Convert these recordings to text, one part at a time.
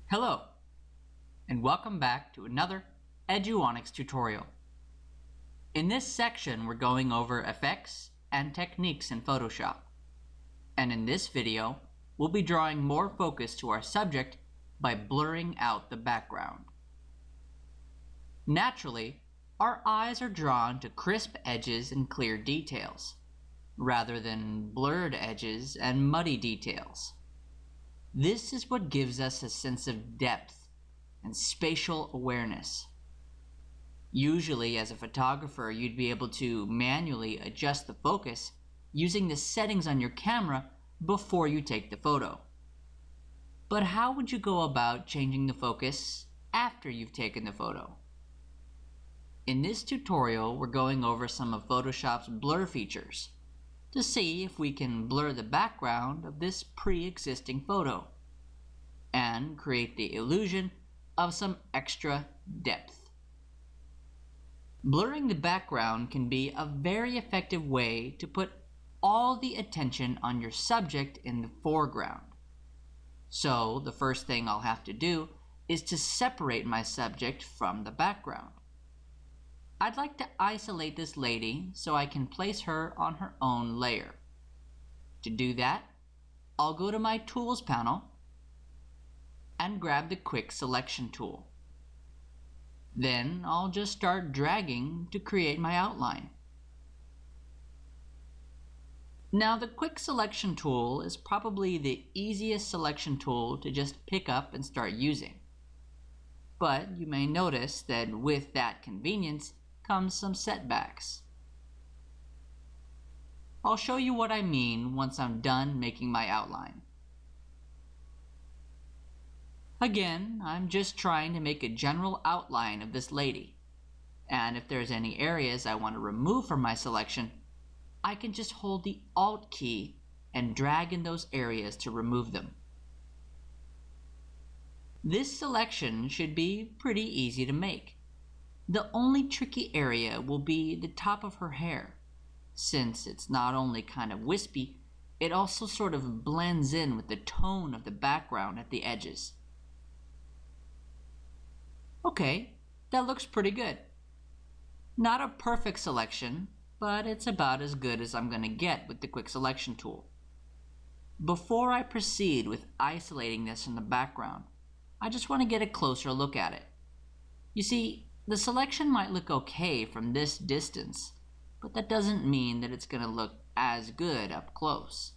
Hello, and welcome back to another Eduonics tutorial. In this section, we're going over effects and techniques in Photoshop. And in this video, we'll be drawing more focus to our subject by blurring out the background. Naturally, our eyes are drawn to crisp edges and clear details, rather than blurred edges and muddy details. This is what gives us a sense of depth and spatial awareness. Usually, as a photographer, you'd be able to manually adjust the focus using the settings on your camera before you take the photo. But how would you go about changing the focus after you've taken the photo? In this tutorial, we're going over some of Photoshop's blur features to see if we can blur the background of this pre-existing photo and create the illusion of some extra depth. Blurring the background can be a very effective way to put all the attention on your subject in the foreground. So the first thing I'll have to do is to separate my subject from the background. I'd like to isolate this lady so I can place her on her own layer. To do that, I'll go to my Tools panel and grab the Quick Selection tool. Then I'll just start dragging to create my outline. Now the Quick Selection tool is probably the easiest selection tool to just pick up and start using. But you may notice that with that convenience comes some setbacks. I'll show you what I mean once I'm done making my outline. Again, I'm just trying to make a general outline of this lady, and if there's any areas I want to remove from my selection, I can just hold the Alt key and drag in those areas to remove them. This selection should be pretty easy to make. The only tricky area will be the top of her hair, since it's not only kind of wispy, it also sort of blends in with the tone of the background at the edges. Okay, that looks pretty good. Not a perfect selection, but it's about as good as I'm going to get with the Quick Selection tool. Before I proceed with isolating this from the background, I just want to get a closer look at it. You see, the selection might look okay from this distance, but that doesn't mean that it's going to look as good up close.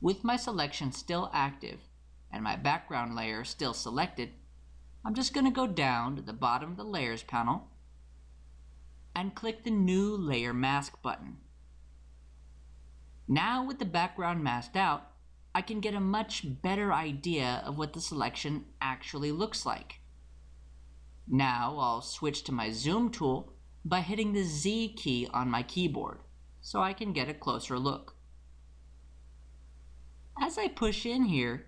With my selection still active and my background layer still selected, I'm just going to go down to the bottom of the Layers panel and click the New Layer Mask button. Now with the background masked out, I can get a much better idea of what the selection actually looks like. Now I'll switch to my Zoom tool by hitting the Z key on my keyboard so I can get a closer look. As I push in here,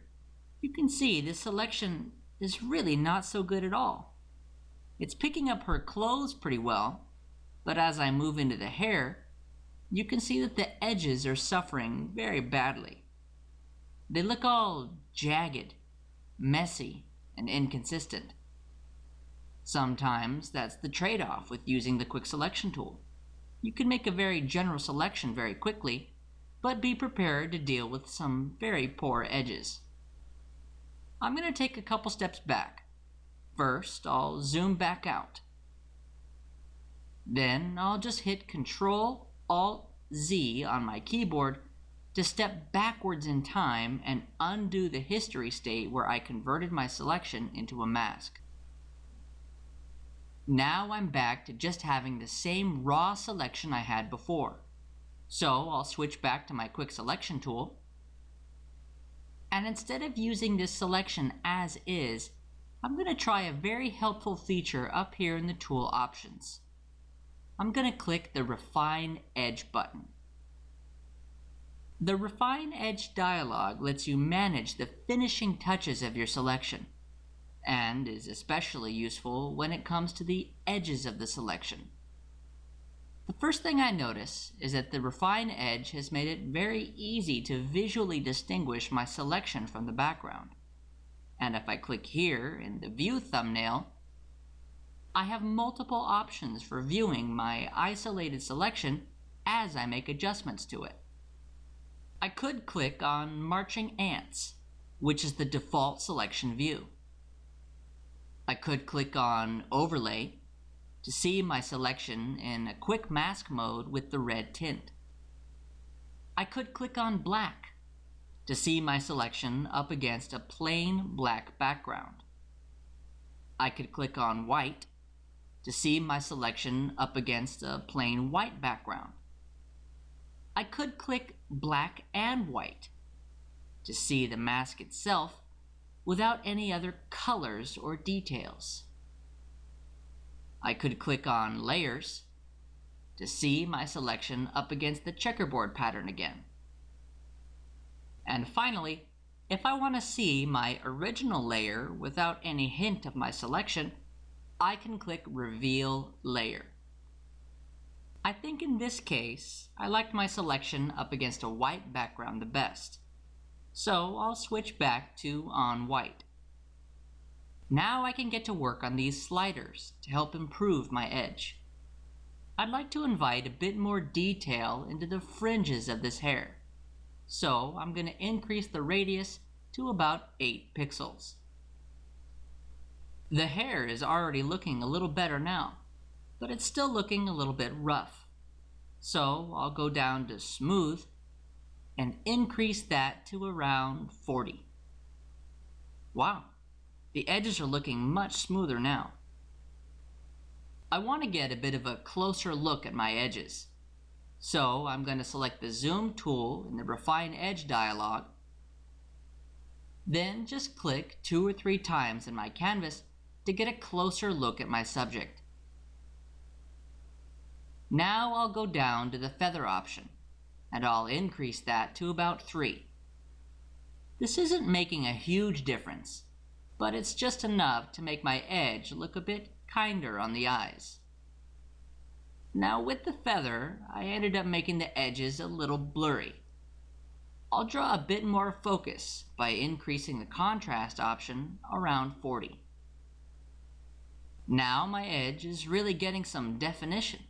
you can see this selection is really not so good at all. It's picking up her clothes pretty well, but as I move into the hair, you can see that the edges are suffering very badly. They look all jagged, messy, and inconsistent. Sometimes that's the trade-off with using the Quick Selection tool. You can make a very general selection very quickly, but be prepared to deal with some very poor edges. I'm going to take a couple steps back. First, I'll zoom back out. Then I'll just hit Ctrl-Alt-Z on my keyboard to step backwards in time and undo the history state where I converted my selection into a mask. Now I'm back to just having the same raw selection I had before. So I'll switch back to my Quick Selection tool. And instead of using this selection as is, I'm going to try a very helpful feature up here in the tool options. I'm going to click the Refine Edge button. The Refine Edge dialog lets you manage the finishing touches of your selection, and is especially useful when it comes to the edges of the selection. The first thing I notice is that the Refine Edge has made it very easy to visually distinguish my selection from the background. And if I click here in the View thumbnail, I have multiple options for viewing my isolated selection as I make adjustments to it. I could click on Marching Ants, which is the default selection view. I could click on Overlay to see my selection in a quick mask mode with the red tint. I could click on Black to see my selection up against a plain black background. I could click on White to see my selection up against a plain white background. I could click Black and White to see the mask itself without any other colors or details. I could click on Layers to see my selection up against the checkerboard pattern again. And finally, if I want to see my original layer without any hint of my selection, I can click Reveal Layer. I think in this case, I liked my selection up against a white background the best, so I'll switch back to On White. Now I can get to work on these sliders to help improve my edge. I'd like to invite a bit more detail into the fringes of this hair, so I'm going to increase the radius to about 8 pixels. The hair is already looking a little better now, but it's still looking a little bit rough. So I'll go down to Smooth and increase that to around 40. Wow, the edges are looking much smoother now. I want to get a bit of a closer look at my edges. So I'm going to select the Zoom tool in the Refine Edge dialog. Then just click 2 or 3 times in my canvas to get a closer look at my subject. Now I'll go down to the feather option, and I'll increase that to about 3. This isn't making a huge difference, but it's just enough to make my edge look a bit kinder on the eyes. Now with the feather, I ended up making the edges a little blurry. I'll draw a bit more focus by increasing the contrast option around 40. Now my edge is really getting some definition.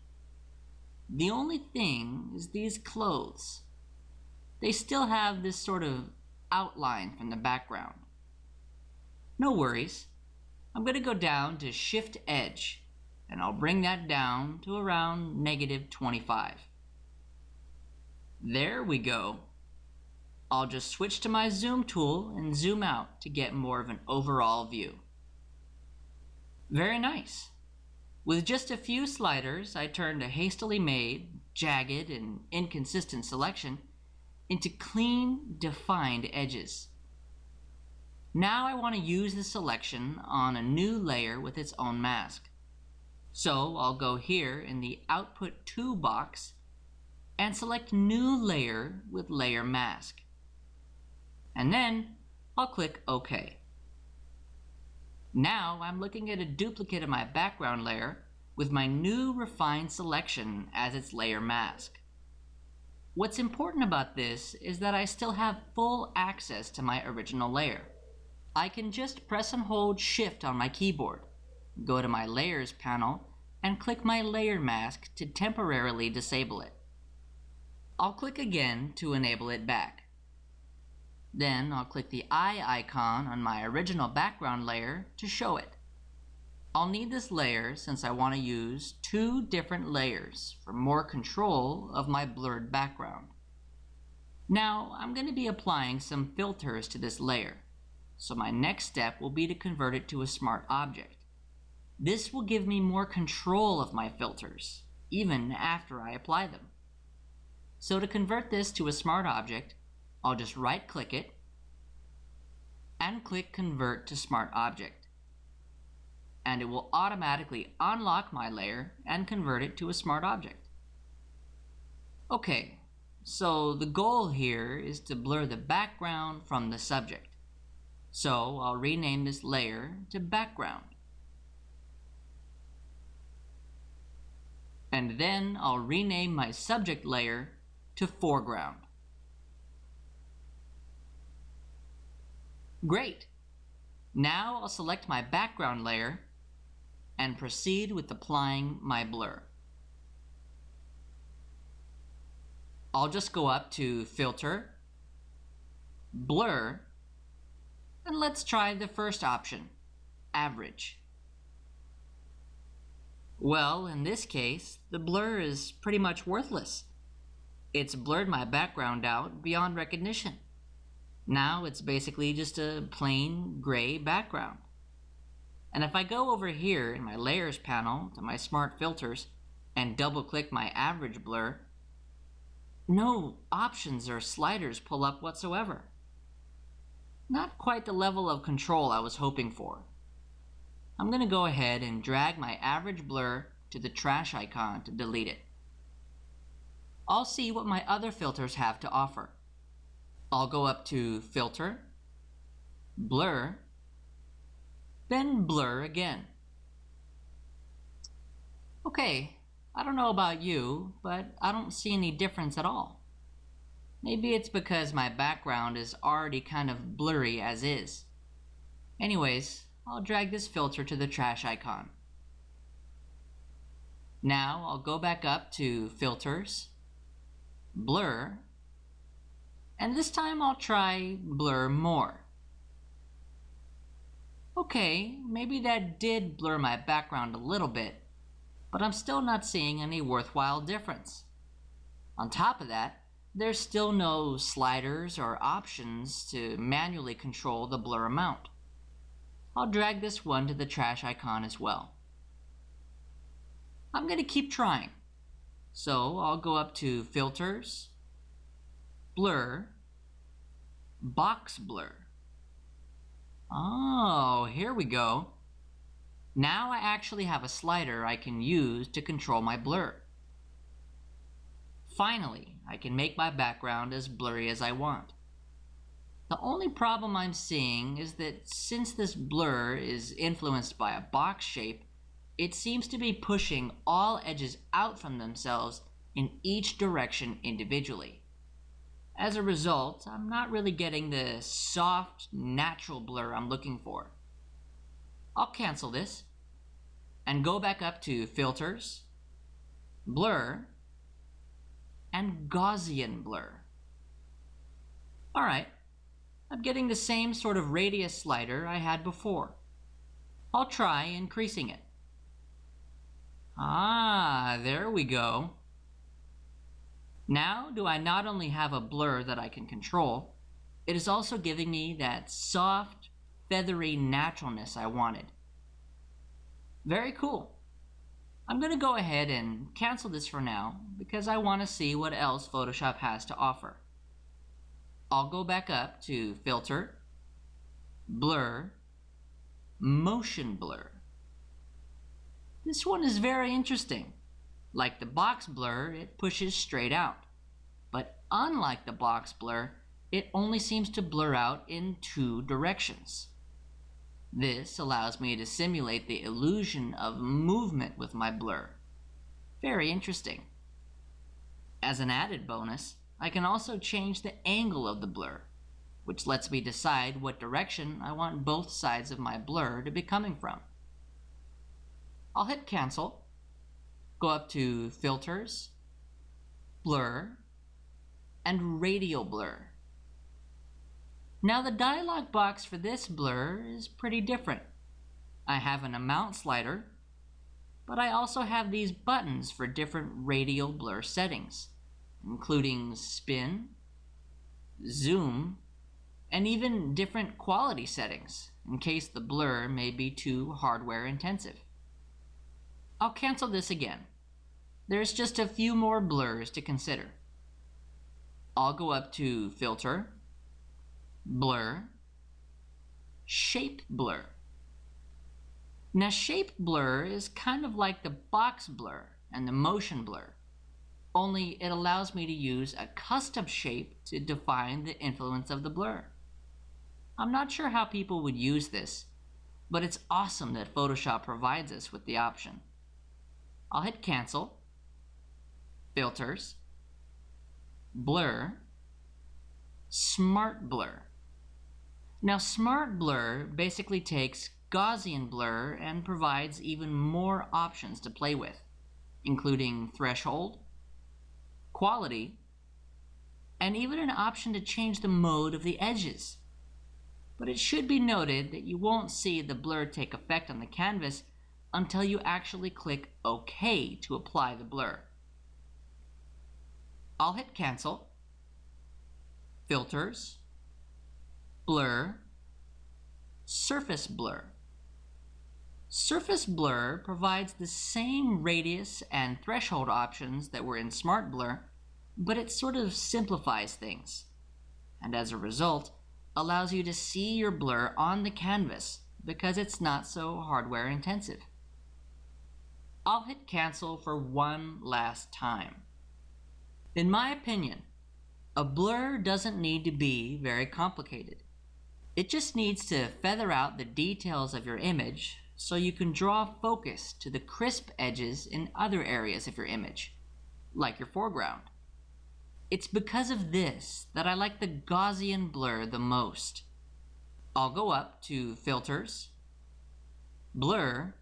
The only thing is these clothes. They still have this sort of outline from the background. No worries. I'm going to go down to Shift Edge, and I'll bring that down to around -25. There we go. I'll just switch to my zoom tool and zoom out to get more of an overall view. Very nice. With just a few sliders, I turned a hastily made, jagged, and inconsistent selection into clean, defined edges. Now I want to use the selection on a new layer with its own mask. So I'll go here in the Output To box and select New Layer with Layer Mask. And then I'll click OK. Now I'm looking at a duplicate of my background layer with my new refined selection as its layer mask. What's important about this is that I still have full access to my original layer. I can just press and hold Shift on my keyboard, go to my Layers panel, and click my layer mask to temporarily disable it. I'll click again to enable it back. Then I'll click the eye icon on my original background layer to show it. I'll need this layer since I want to use 2 different layers for more control of my blurred background. Now I'm going to be applying some filters to this layer, so my next step will be to convert it to a smart object. This will give me more control of my filters, even after I apply them. So to convert this to a smart object, I'll just right-click it and click Convert to Smart Object. And it will automatically unlock my layer and convert it to a smart object. Okay, so the goal here is to blur the background from the subject. So I'll rename this layer to Background. And then I'll rename my subject layer to Foreground. Great! Now I'll select my background layer and proceed with applying my blur. I'll just go up to Filter, Blur, and let's try the first option, Average. Well, in this case, the blur is pretty much worthless. It's blurred my background out beyond recognition. Now it's basically just a plain gray background. And if I go over here in my Layers panel to my Smart Filters and double-click my Average blur, no options or sliders pull up whatsoever. Not quite the level of control I was hoping for. I'm going to go ahead and drag my Average blur to the trash icon to delete it. I'll see what my other filters have to offer. I'll go up to Filter, Blur, then Blur again. Okay, I don't know about you, but I don't see any difference at all. Maybe it's because my background is already kind of blurry as is. Anyways, I'll drag this filter to the trash icon. Now I'll go back up to Filters, Blur, and this time I'll try Blur More. Okay, maybe that did blur my background a little bit, but I'm still not seeing any worthwhile difference. On top of that, there's still no sliders or options to manually control the blur amount. I'll drag this one to the trash icon as well. I'm going to keep trying. So I'll go up to Filters, Blur, Box Blur. Oh, here we go. Now I actually have a slider I can use to control my blur. Finally, I can make my background as blurry as I want. The only problem I'm seeing is that since this blur is influenced by a box shape, it seems to be pushing all edges out from themselves in each direction individually. As a result, I'm not really getting the soft, natural blur I'm looking for. I'll cancel this and go back up to Filters, Blur, and Gaussian Blur. Alright, I'm getting the same sort of radius slider I had before. I'll try increasing it. Ah, there we go. Now do I not only have a blur that I can control, it is also giving me that soft, feathery naturalness I wanted. Very cool. I'm going to go ahead and cancel this for now because I want to see what else Photoshop has to offer. I'll go back up to Filter, Blur, Motion Blur. This one is very interesting. Like the box blur, it pushes straight out. But unlike the box blur, it only seems to blur out in two directions. This allows me to simulate the illusion of movement with my blur. Very interesting. As an added bonus, I can also change the angle of the blur, which lets me decide what direction I want both sides of my blur to be coming from. I'll hit Cancel, go up to Filters, Blur, and Radial Blur. Now the dialog box for this blur is pretty different. I have an amount slider, but I also have these buttons for different radial blur settings, including spin, zoom, and even different quality settings in case the blur may be too hardware intensive. I'll cancel this again. There's just a few more blurs to consider. I'll go up to Filter, Blur, Shape Blur. Now Shape Blur is kind of like the box blur and the motion blur, only it allows me to use a custom shape to define the influence of the blur. I'm not sure how people would use this, but it's awesome that Photoshop provides us with the option. I'll hit Cancel, Filters, Blur, Smart Blur. Now, Smart Blur basically takes Gaussian blur and provides even more options to play with, including threshold, quality, and even an option to change the mode of the edges. But it should be noted that you won't see the blur take effect on the canvas until you actually click OK to apply the blur. I'll hit Cancel, Filters, Blur, Surface Blur. Surface Blur provides the same radius and threshold options that were in Smart Blur, but it sort of simplifies things, and as a result, allows you to see your blur on the canvas because it's not so hardware intensive. I'll hit Cancel for one last time. In my opinion, a blur doesn't need to be very complicated. It just needs to feather out the details of your image so you can draw focus to the crisp edges in other areas of your image, like your foreground. It's because of this that I like the Gaussian blur the most. I'll go up to Filters, Blur,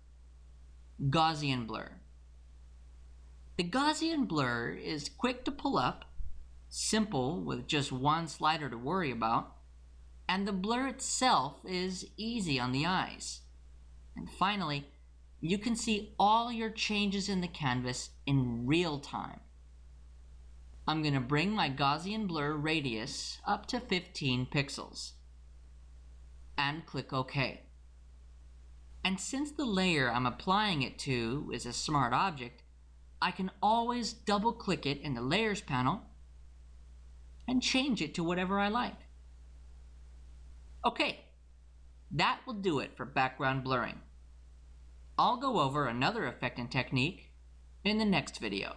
Gaussian blur. The Gaussian blur is quick to pull up, simple with just one slider to worry about, and the blur itself is easy on the eyes. And finally, you can see all your changes in the canvas in real time. I'm going to bring my Gaussian blur radius up to 15 pixels and click OK. And since the layer I'm applying it to is a smart object, I can always double click it in the Layers panel and change it to whatever I like. Okay, that will do it for background blurring. I'll go over another effect and technique in the next video.